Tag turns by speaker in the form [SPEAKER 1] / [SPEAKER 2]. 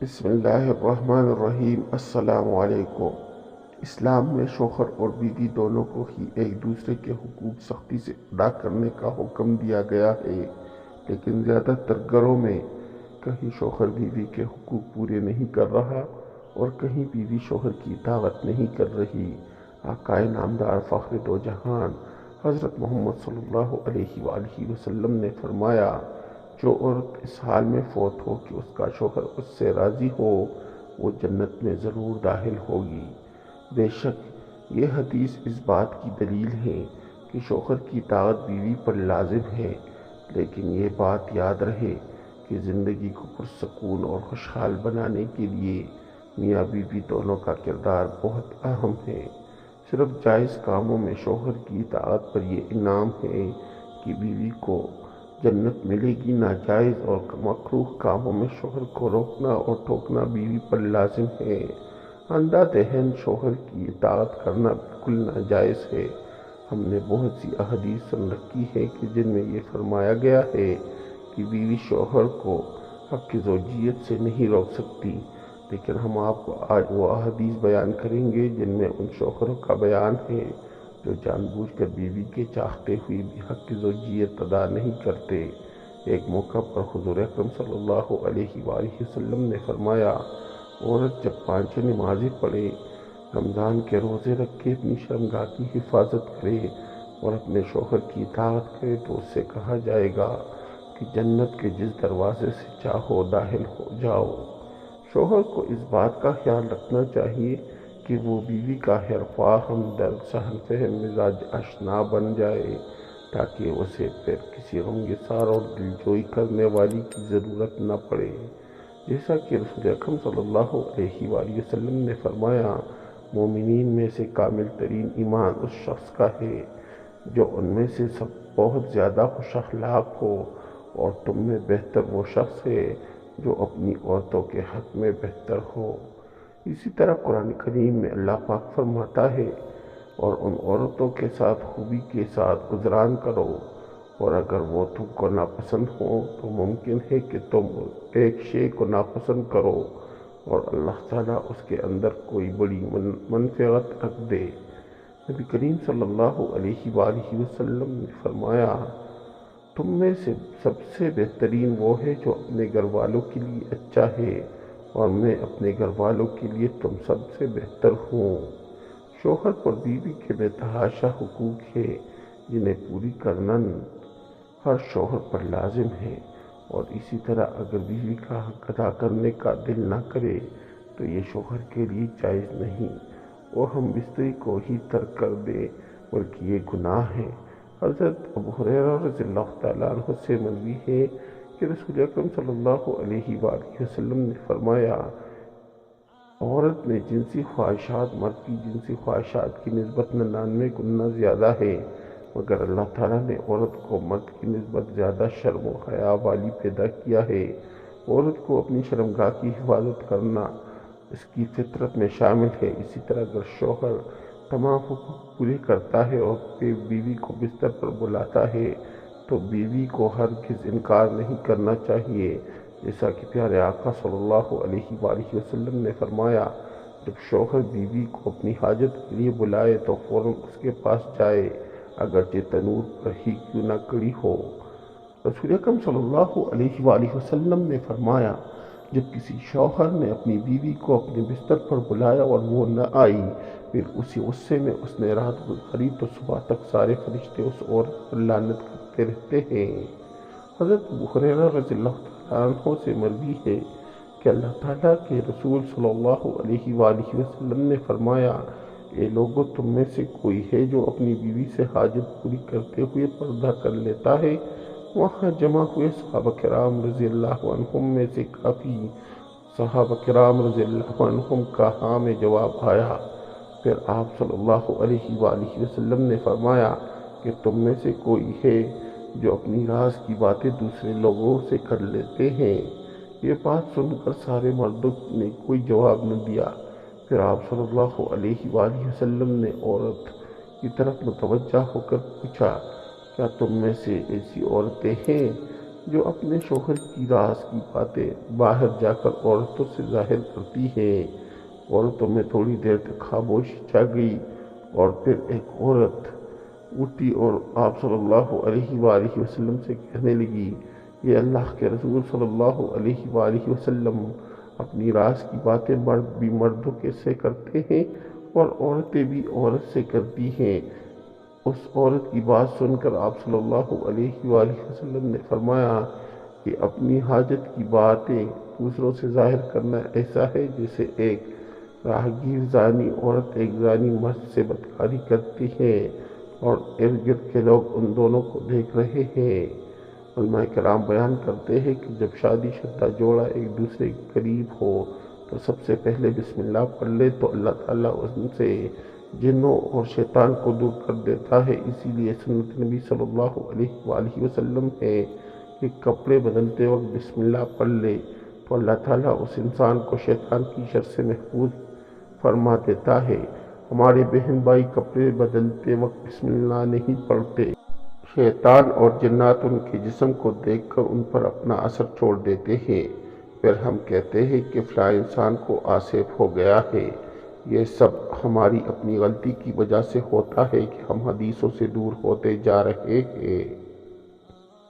[SPEAKER 1] بسم اللہ الرحمن الرحیم۔ السلام علیکم۔ اسلام میں شوہر اور بیوی دونوں کو ہی ایک دوسرے کے حقوق سختی سے ادا کرنے کا حکم دیا گیا ہے، لیکن زیادہ تر گھروں میں کہیں شوہر بیوی کے حقوق پورے نہیں کر رہا اور کہیں بیوی شوہر کی اطاعت نہیں کر رہی۔ آقائے نامدار فخر دو جہان حضرت محمد صلی اللہ علیہ وآلہ وسلم نے فرمایا، جو عورت اس حال میں فوت ہو کہ اس کا شوہر اس سے راضی ہو، وہ جنت میں ضرور داخل ہوگی۔ بے شک یہ حدیث اس بات کی دلیل ہے کہ شوہر کی اطاعت بیوی پر لازم ہے، لیکن یہ بات یاد رہے کہ زندگی کو پرسکون اور خوشحال بنانے کے لیے میاں بیوی دونوں کا کردار بہت اہم ہے۔ صرف جائز کاموں میں شوہر کی اطاعت پر یہ انعام ہے کہ بیوی کو جنت ملے گی، ناجائز اور مکروہ کاموں میں شوہر کو روکنا اور ٹوکنا بیوی پر لازم ہے۔ اندھا ذہن شوہر کی اطاعت کرنا بالکل ناجائز ہے۔ ہم نے بہت سی احادیث سن رکھی ہے کہ جن میں یہ فرمایا گیا ہے کہ بیوی شوہر کو حق زوجیت سے نہیں روک سکتی، لیکن ہم آپ کو آج وہ احادیث بیان کریں گے جن میں ان شوہروں کا بیان ہے جو جان بوجھ کر بیوی کے چاہتے ہوئے بھی حق زوجیت ادا نہیں کرتے۔ ایک موقع پر حضور اکرم صلی اللہ علیہ وآلہ وسلم نے فرمایا، عورت جب 5 نمازیں پڑھے، رمضان کے روزے رکھے، اپنی شرمگاہ کی حفاظت کرے اور اپنے شوہر کی اطاعت کرے تو اس سے کہا جائے گا کہ جنت کے جس دروازے سے چاہو داخل ہو جاؤ۔ شوہر کو اس بات کا خیال رکھنا چاہیے کہ وہ بیوی کا خیرخواہ، ہمدرد، سہن فہم مزاج آشنا بن جائے تاکہ اسے پھر کسی غمگسار اور دلجوئی کرنے والی کی ضرورت نہ پڑے۔ جیسا کہ رسول اکرم صلی اللہ علیہ وآلہ وسلم نے فرمایا، مومنین میں سے کامل ترین ایمان اس شخص کا ہے جو ان میں سے سب بہت زیادہ خوش اخلاق ہو، اور تم میں بہتر وہ شخص ہے جو اپنی عورتوں کے حق میں بہتر ہو۔ اسی طرح قرآن کریم میں اللہ پاک فرماتا ہے، اور ان عورتوں کے ساتھ خوبی کے ساتھ گزران کرو، اور اگر وہ تم کو ناپسند ہوں تو ممکن ہے کہ تم ایک شے کو ناپسند کرو اور اللہ تعالیٰ اس کے اندر کوئی بڑی منفعت رکھ دے۔ نبی کریم صلی اللہ علیہ وآلہ وسلم نے فرمایا، تم میں سے سب سے بہترین وہ ہے جو اپنے گھر والوں کے لیے اچھا ہے، اور میں اپنے گھر والوں کے لیے تم سب سے بہتر ہوں۔ شوہر پر بیوی کے بے تحاشا حقوق ہے جنہیں پوری کرنا ہر شوہر پر لازم ہے، اور اسی طرح اگر بیوی کا حق ادا کرنے کا دل نہ کرے تو یہ شوہر کے لیے جائز نہیں، وہ ہم بستری کو ہی ترک کر دے، بلکہ یہ گناہ ہے۔ حضرت ابو ہریرہ رضی اللہ تعالیٰ عنہ سے مروی ہے کہ رسول اکرم صلی اللہ علیہ وآلہ وسلم نے فرمایا، عورت میں جنسی خواہشات مرد کی جنسی خواہشات کی نسبت 99 گنا زیادہ ہے، مگر اللہ تعالیٰ نے عورت کو مرد کی نسبت زیادہ شرم و حیا والی پیدا کیا ہے۔ عورت کو اپنی شرمگاہ کی حفاظت کرنا اس کی فطرت میں شامل ہے۔ اسی طرح اگر شوہر تمام حقوق پورے کرتا ہے اور بیوی کو بستر پر بلاتا ہے تو بیوی کو ہرگز انکار نہیں کرنا چاہیے، جیسا کہ پیارے آقا صلی اللہ علیہ وآلہ وسلم نے فرمایا، جب شوہر بیوی کو اپنی حاجت کے لیے بلائے تو فوراً اس کے پاس جائے، اگرچہ تنور پر ہی کیوں نہ کڑی ہو۔ رسول اکرم صلی اللہ علیہ وآلہ وسلم نے فرمایا، جب کسی شوہر نے اپنی بیوی کو اپنے بستر پر بلایا اور وہ نہ آئی، پھر اسی غصے میں اس نے رات گزاری تو صبح تک سارے فرشتے اس عورت پر لعنت کرتے رہتے ہیں۔ حضرت ابو ہریرہ رضی اللہ تعالیٰ عنہ سے مروی ہے کہ اللہ تعالیٰ کے رسول صلی اللہ علیہ وآلہ وسلم نے فرمایا، اے لوگو، تم میں سے کوئی ہے جو اپنی بیوی سے حاجت پوری کرتے ہوئے پردہ کر لیتا ہے؟ وہاں جمع ہوئے صحابہ کرام رضی اللہ عنہم میں سے کافی صحابہ کرام رضی اللہ عنہم کا ہاں میں جواب آیا۔ پھر آپ صلی اللہ علیہ وآلہ وسلم نے فرمایا کہ تم میں سے کوئی ہے جو اپنی راز کی باتیں دوسرے لوگوں سے کر لیتے ہیں؟ یہ بات سن کر سارے مردوں نے کوئی جواب نہ دیا۔ پھر آپ صلی اللہ علیہ وآلہ وسلم نے عورت کی طرف متوجہ ہو کر پوچھا، کیا تم میں سے ایسی عورتیں ہیں جو اپنے شوہر کی راز کی باتیں باہر جا کر عورتوں سے ظاہر کرتی ہیں۔ عورتوں میں تھوڑی دیر تک خاموشی چھا گئی اور پھر ایک عورت اٹھی اور آپ صلی اللہ علیہ وآلہ وسلم سے کہنے لگی، یہ اللہ کے رسول صلی اللہ علیہ وآلہ وسلم، اپنی راز کی باتیں مرد بھی مردوں کے سے کرتے ہیں اور عورتیں بھی عورت سے کرتی ہیں۔ اس عورت کی بات سن کر آپ صلی اللہ علیہ وآلہ وسلم نے فرمایا کہ اپنی حاجت کی باتیں دوسروں سے ظاہر کرنا ایسا ہے جیسے ایک راہگیر زانی عورت ایک زانی مرد سے بدکاری کرتی ہے اور ارد گرد کے لوگ ان دونوں کو دیکھ رہے ہیں۔ علماء کرام بیان کرتے ہیں کہ جب شادی شدہ جوڑا ایک دوسرے کے قریب ہو تو سب سے پہلے بسم اللہ پڑھ لے تو اللہ تعالیٰ ان سے جنوں اور شیطان کو دور کر دیتا ہے۔ اسی لیے سنت نبی صلی اللہ علیہ وآلہ وسلم ہے کہ کپڑے بدلتے وقت بسم اللہ پڑھ لے تو اللہ تعالیٰ اس انسان کو شیطان کی شر سے محفوظ فرما دیتا ہے۔ ہمارے بہن بھائی کپڑے بدلتے وقت بسم اللہ نہیں پڑھتے۔ شیطان اور جنات ان کے جسم کو دیکھ کر ان پر اپنا اثر چھوڑ دیتے ہیں، پھر ہم کہتے ہیں کہ فلاں انسان کو آسیب ہو گیا ہے۔ یہ سب ہماری اپنی غلطی کی وجہ سے ہوتا ہے کہ ہم حدیثوں سے دور ہوتے جا رہے ہیں۔